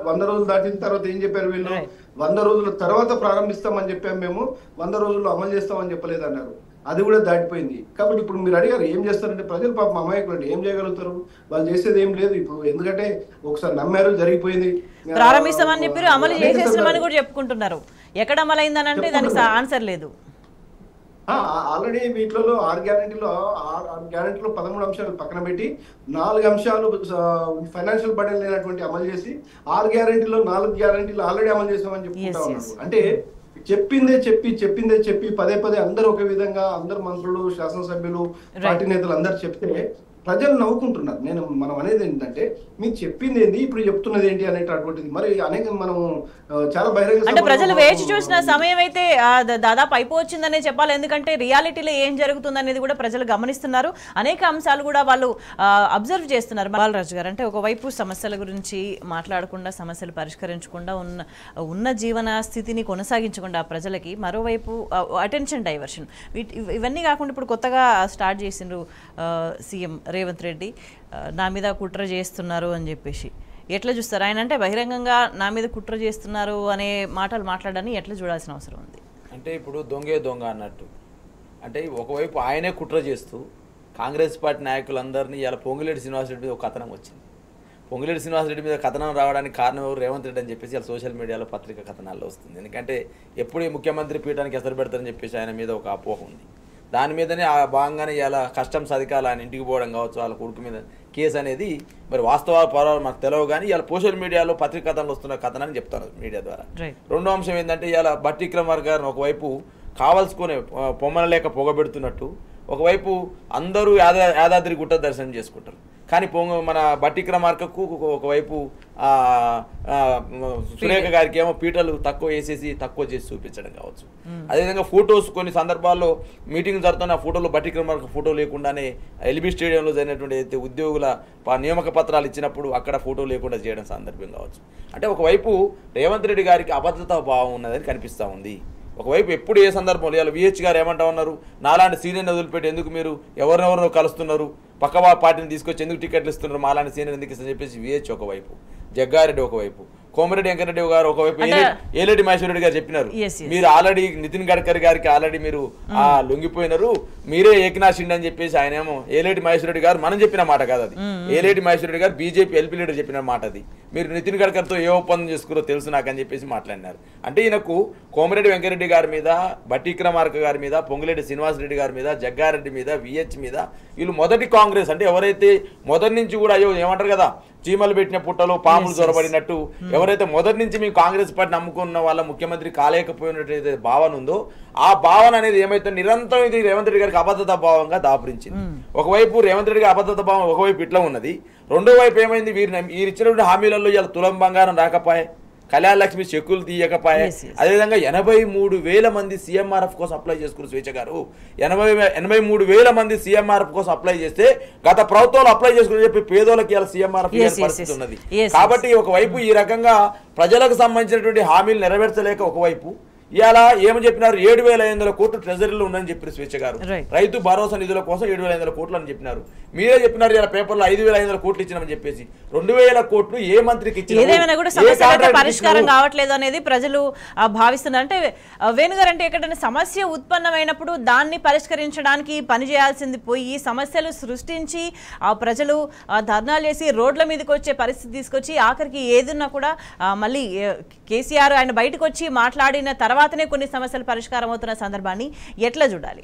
100 రోజులు దాటిన తర్వాత ఏం చెప్పారు వీళ్ళు? 100 రోజుల తర్వాత ప్రారంభిస్తామని చెప్పాము మేము, 100 రోజుల్లో అమలు చేస్తామని చెప్పలేదు అన్నారు. అది కూడా దాటిపోయింది. కాబట్టి ఇప్పుడు మీరు అడిగారు ఏం చేస్తారంటే, ప్రజలు పాపం అమాయకులు ఏం చేయగలుగుతారు? వాళ్ళు చేసేది ఏం లేదు. ఇప్పుడు ఎందుకంటే ఒకసారి నమ్మారు, జరిగిపోయింది, ప్రారంభిస్తామని చెప్పారు, అమలు చేసేస్తామని కూడా చెప్పుకుంటున్నారు. ఎక్కడ అమలు అయిందని అంటే దానికి ఆన్సర్ లేదు. ఆల్రెడీ వీటిలో 6 గ్యారెంటీలో 13 అంశాలు పక్కన పెట్టి 4 అంశాలు ఫైనాన్షియల్ బర్డెన్ లేనటువంటి అమలు చేసి 6 గ్యారెంటీలో 4 గ్యారెంటీలు ఆల్రెడీ అమలు చేసామని చెప్పుకుంటా ఉన్నారు. అంటే చెప్పిందే చెప్పి పదే అందరూ ఒక విధంగా, అందరు మంత్రులు, శాసనసభ్యులు, పార్టీ నేతలు అందరు చెప్తే ప్రజలు నవ్వుకుంటున్నారు. మనం అనేది ఏంటంటే, మీకు చెప్పింది ఏంది, ఇప్పుడు చెప్తున్నది ఏంటి అనేటటువంటిది. మరి అనేక మనం చాలా బహిరంగ అంటే ప్రజలు వేచి చూసిన సమయం అయితే దాదాపు అయిపోవచ్చిందనే చెప్పాలి. ఎందుకంటే రియాలిటీలో ఏం జరుగుతుంది అనేది కూడా ప్రజలు గమనిస్తున్నారు. అనేక అంశాలు కూడా వాళ్ళు అబ్జర్వ్ చేస్తున్నారు. బాలరాజు గారు, అంటే ఒకవైపు సమస్యల గురించి మాట్లాడకుండా, సమస్యలు పరిష్కరించకుండా, ఉన్న జీవన స్థితిని కొనసాగించకుండా ప్రజలకి, మరోవైపు అటెన్షన్ డైవర్షన్, ఇవన్నీ కాకుండా ఇప్పుడు కొత్తగా స్టార్ట్ చేసిండ్రు సీఎం రేవంత్ రెడ్డి, నా మీద కుట్ర చేస్తున్నారు అని చెప్పేసి. ఎట్లా చూస్తారు ఆయన? అంటే బహిరంగంగా నా మీద కుట్ర చేస్తున్నారు అనే మాటలు మాట్లాడని ఎట్లా చూడాల్సిన అవసరం ఉంది? అంటే ఇప్పుడు దొంగే దొంగ అన్నట్టు, అంటే ఒకవైపు ఆయనే కుట్ర చేస్తూ కాంగ్రెస్ పార్టీ నాయకులందరినీ ఇలా పొంగులేటి శ్రీనివాసరెడ్డి మీద ఒక కథనం వచ్చింది. పొంగులేటి శ్రీనివాసరెడ్డి మీద కథనం రావడానికి కారణం ఎవరు? రేవంత్ రెడ్డి అని చెప్పేసి ఇలా సోషల్ మీడియాలో, పత్రికా కథనాల్లో వస్తుంది. ఎందుకంటే ఎప్పుడు ఈ ముఖ్యమంత్రి పీఠానికి ఎసరు పెడతారని చెప్పేసి ఆయన మీద ఒక అపోహ ఉంది. దాని మీదనే ఆ భాగంగానే ఇలా కస్టమ్స్ అధికారులు ఆయన ఇంటికి పోవడం కావచ్చు, వాళ్ళ కొడుకు మీద కేసు అనేది మరి వాస్తవాలు పర్వాలు మనకు తెలియవు. కానీ ఇలా సోషల్ మీడియాలో పత్రికా కథనాలు వస్తున్న కథనాన్ని చెప్తాను మీడియా ద్వారా. రెండో అంశం ఏంటంటే, ఇలా బట్టి విక్రమార్క గారిని ఒకవైపు కావాల్సుకునే పొమ్మనలేక పొగబెడుతున్నట్టు, ఒకవైపు అందరూ యాదాద్రి గుట్ట దర్శనం చేసుకుంటారు. కానీ మన బట్టి విక్రమార్కకు ఒకవైపు సురేఖ గారికి ఏమో పీటలు తక్కువ వేసేసి తక్కువ చేసి చూపించడం కావచ్చు. అదేవిధంగా ఫొటోస్ కొన్ని సందర్భాల్లో మీటింగ్ జరుగుతున్న ఆ ఫోటోలు బట్టి విక్రమార్క ఫోటో లేకుండానే ఎల్బీ స్టేడియంలో జరిగినటువంటి అయితే ఉద్యోగుల నియామక పత్రాలు ఇచ్చినప్పుడు అక్కడ ఫోటో లేకుండా చేయడం సందర్భం కావచ్చు. అంటే ఒకవైపు రేవంత్ రెడ్డి గారికి అభద్రతా భావం ఉన్నదని కనిపిస్తూ ఉంది. ఒకవైపు ఎప్పుడు ఏ సందర్భంలో ఇలా విహెచ్ గారు ఏమంటా ఉన్నారు, నాలాంటి సీనియర్ని వదిలిపెట్టి ఎందుకు మీరు ఎవరినెవరినో కలుస్తున్నారు, పక్క పార్టీని తీసుకొచ్చి ఎందుకు టికెట్లు ఇస్తున్నారు, మాలాంటి సీనియర్ ఎందుకు ఇస్తారని చెప్పేసి విహెచ్ ఒకవైపు, జగ్గారెడ్డి ఒకవైపు, కోమరెడ్డి వెంకటరెడ్డి గారు ఒకవైపు ఏలేటి మహేశ్వరరెడ్డి గారు చెప్పినారు మీరు ఆల్రెడీ నితిన్ గడ్కరీ గారికి ఆల్రెడీ మీరు లొంగిపోయినారు, మీరే ఏకనాథ్ షిండే అని చెప్పేసి ఆయన ఏమో ఏలేటి మహేశ్వరరెడ్డి గారు మనం చెప్పిన మాట కాదు అది, ఏలేటి మహేశ్వరరెడ్డి గారు బీజేపీ ఎల్పీ లీడర్ చెప్పిన మాట అది. మీరు నితిన్ గడ్కరీతో ఏ ఒప్పందం చేసుకురో తెలుసు నాకు అని చెప్పేసి మాట్లాడినారు. అంటే ఈయనకు కోమరెడ్డి వెంకటరెడ్డి గారి మీద, బట్టి విక్రమార్క గారి మీద, పొంగులేటి శ్రీనివాసరెడ్డి గారి మీద, జగ్గారెడ్డి మీద, విహెచ్ మీద, వీళ్ళు మొదటి కాంగ్రెస్ అంటే ఎవరైతే మొదటి నుంచి కూడా అయ్యో ఏమంటారు కదా చీమలు పెట్టిన పుట్టలో పాములు దొరబడినట్టు, ఎవరైతే మొదటి నుంచి మేము కాంగ్రెస్ పార్టీ నమ్ముకున్న వాళ్ళ ముఖ్యమంత్రి కాలేకపోయినట్టు భావన ఉందో ఆ భావన అనేది ఏమైతే నిరంతరం ఇది రేవంత్ రెడ్డి గారికి అబద్ధత భావంగా దాపురించింది. ఒకవైపు రేవంత్ రెడ్డి గారి అబద్ధత భావం ఒకవైపు ఇట్లా ఉన్నది, రెండో వైపు ఏమైంది వీరు ఇచ్చినటువంటి హామీలలో ఇలా తులం బంగారం రాకపోయే, కళ్యాణ లక్ష్మి చెక్కులు తీయకపోయే, అదేవిధంగా 83,000 మంది సీఎంఆర్ఎఫ్ కోసం అప్లై చేసుకున్నారు. స్వేచ్ఛ గారు 83,000 మంది సీఎంఆర్ఎఫ్ కోసం అప్లై చేస్తే గత ప్రభుత్వంలో అప్లై చేసుకుని చెప్పి పేదోళ్ళకి ఇలా సీఎంఆర్ఎఫ్ పరిస్థితి ఉన్నది. కాబట్టి ఒకవైపు ఈ రకంగా ప్రజలకు సంబంధించినటువంటి హామీలు నెరవేర్చలేక ఒకవైపు ఇలా ఏమని చెప్పినారు 7,500 కోట్లు ట్రెజరీలో ఉందని చెప్పారు స్వేచ్ఛ గారు. రైతు భరోసా నిధుల కోసం 7,500 కోట్లు అని చెప్పినారు. మీరే చెప్పినారు ఇలా పేపర్లో 5,500 కోట్లు ఇచ్చినామని చెప్పేసి. 2,000 కోట్లు ఏ మంత్రికి పరిష్కారం కావట్లేదు అనేది ప్రజలు భావిస్తున్నారు. అంటే వేణుగారు అంటే ఎక్కడైనా సమస్య ఉత్పన్నమైనప్పుడు దాన్ని పరిష్కరించడానికి పనిచేయాల్సింది పోయి సమస్యలు సృష్టించి ప్రజలు ధర్నాలు చేసి రోడ్ల మీదకి వచ్చే పరిస్థితి తీసుకొచ్చి ఆఖరికి ఏదున్నా కూడా మళ్ళీ కేసీఆర్ ఆయన బయటకు వచ్చి మాట్లాడిన తర్వాతనే కొన్ని సమస్యలు పరిష్కారం అవుతున్న సందర్భాన్ని ఎట్లా చూడాలి?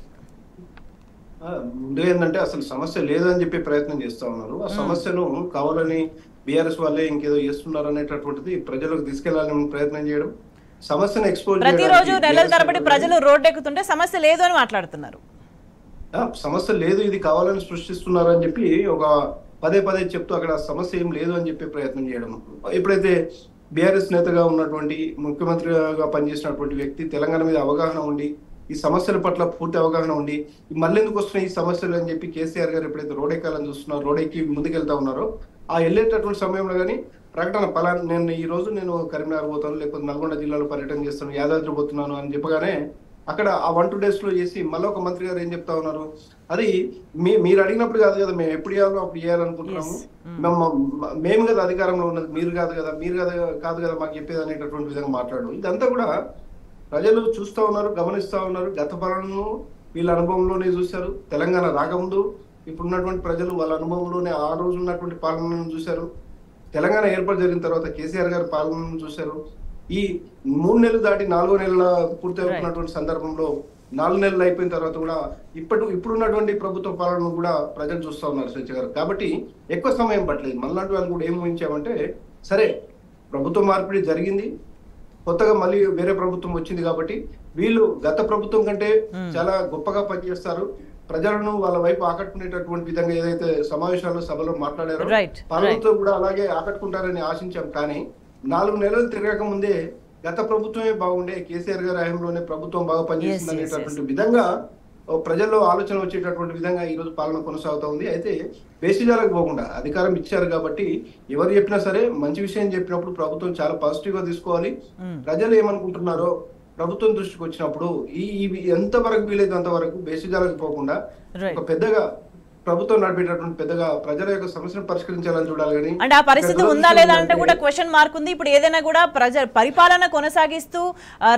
ముందు ఏంటంటే అసలు సమస్య లేదని చెప్పి ప్రయత్నం చేస్తా ఉన్నారు. ఆ సమస్యను కావాలని బీఆర్ఎస్ వాళ్ళే ఇంకేదో చేస్తున్నారు అనేటటువంటిది ప్రజలకు తీసుకెళ్లాలని ప్రయత్నం చేయడం, సమస్యను ఎక్స్పోజ్ ప్రతిరోజు నెలల తరబడి ప్రజలు రోడ్డు ఎక్కుతుంటే సమస్య లేదు అని మాట్లాడుతున్నారు. సమస్య లేదు, ఇది కావాలని సృష్టిస్తున్నారు అని చెప్పి ఒక పదే చెప్తూ అక్కడ సమస్య ఏం లేదు అని చెప్పి ప్రయత్నం చేయడం. ఎప్పుడైతే బీఆర్ఎస్ నేతగా ఉన్నటువంటి ముఖ్యమంత్రిగా పనిచేసినటువంటి వ్యక్తి తెలంగాణ మీద అవగాహన ఉండి ఈ సమస్యల పట్ల పూర్తి అవగాహన ఉండి మళ్ళీ ఎందుకు వస్తున్నాయి ఈ సమస్యలు అని చెప్పి కేసీఆర్ గారు ఎప్పుడైతే రోడెక్కాలని చూస్తున్నారో, రోడెక్కి ముందుకెళ్తా ఉన్నారో ఆ వెళ్ళేటటువంటి సమయంలో కానీ ప్రకటన పలానా నేను కరీంనగర్ పోతాను, లేకపోతే నల్గొండ జిల్లాలో పర్యటన చేస్తాను, యాదాద్రి పోతున్నాను అని చెప్పగానే అక్కడ ఆ 1-2 days లో చేసి మళ్ళీ ఒక మంత్రి గారు ఏం చెప్తా ఉన్నారు, అది మీరు అడిగినప్పుడు కాదు కదా, మేము ఎప్పుడు చేయాలో అప్పుడు చేయాలనుకుంటున్నాము, మేము కదా అధికారంలో ఉన్నది, మీరు కాదు కదా మాకు చెప్పేది అనేటటువంటి విధంగా మాట్లాడు. ఇదంతా కూడా ప్రజలు చూస్తూ ఉన్నారు, గమనిస్తూ ఉన్నారు. గత పాలనను వీళ్ళ అనుభవంలోనే చూశారు. తెలంగాణ రాకముందు ఇప్పుడున్నటువంటి ప్రజలు వాళ్ళ అనుభవంలోనే ఆ రోజు ఉన్నటువంటి పాలనను చూశారు. తెలంగాణ ఏర్పాటు జరిగిన తర్వాత కేసీఆర్ గారి పాలనను చూశారు. ఈ 3 నెలలు దాటి 4వ నెలల పూర్తి అవుతున్నటువంటి సందర్భంలో 4 నెలలు అయిపోయిన తర్వాత కూడా ఇప్పుడున్నటువంటి ప్రభుత్వ పాలనను కూడా ప్రజలు చూస్తూ ఉన్నారు స్వేచ్ఛ గారు. కాబట్టి ఎక్కువ సమయం పట్టలేదు. మనలాంటి వాళ్ళు కూడా ఏం ఊహించామంటే సరే ప్రభుత్వ మార్పిడి జరిగింది, కొత్తగా మళ్ళీ వేరే ప్రభుత్వం వచ్చింది కాబట్టి వీళ్ళు గత ప్రభుత్వం కంటే చాలా గొప్పగా పనిచేస్తారు, ప్రజలను వాళ్ళ వైపు ఆకట్టుకునేటటువంటి విధంగా ఏదైతే సమావేశాల్లో సభలో మాట్లాడారో పాలనతో కూడా అలాగే ఆకట్టుకుంటారని ఆశించాం. కానీ 4 నెలలు తిరగక ముందే గత ప్రభుత్వమే బాగుండే, కేసీఆర్ గారి హయాంలోనే ప్రభుత్వం బాగా పనిచేస్తుంది అనేటటువంటి విధంగా ప్రజల్లో ఆలోచన వచ్చేటటువంటి విధంగా ఈ రోజు పాలన కొనసాగుతూ ఉంది. అయితే బేసిజాలకు పోకుండా అధికారం ఇచ్చారు కాబట్టి ఎవరు చెప్పినా సరే మంచి విషయం చెప్పినప్పుడు ప్రభుత్వం చాలా పాజిటివ్ గా తీసుకోవాలి. ప్రజలు ఏమనుకుంటున్నారో ప్రభుత్వం దృష్టికి వచ్చినప్పుడు ఎంతవరకు వీలైతే అంతవరకు బేసిజాలకు పోకుండా ఒక పెద్దగా ప్రభుత్వం నడిపేటటువంటి పెద్దగా ప్రజల యొక్క సమస్యను పరిష్కరించాలని చూడాలి. కానీ అంటే ఆ పరిస్థితి ఉందా లేదా అంటే కూడా క్వశ్చన్ మార్క్ ఉంది. ఇప్పుడు ఏదైనా కూడా పరిపాలన కొనసాగిస్తూ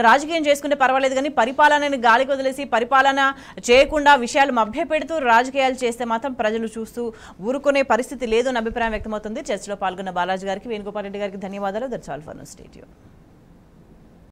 రాజకీయం చేసుకుంటే పర్వాలేదు, కానీ పరిపాలనని గాలికి వదిలేసి పరిపాలన చేయకుండా విషయాలు మభ్యపెడుతూ రాజకీయాలు చేస్తే మాత్రం ప్రజలు చూస్తూ ఊరుకునే పరిస్థితి లేదు అని అభిప్రాయం వ్యక్తమవుతుంది. చర్చలో పాల్గొన్న బాలాజీ గారికి, వేణుగోపాల్ రెడ్డి గారికి ధన్యవాదాలు. That's all for now. Stay tuned.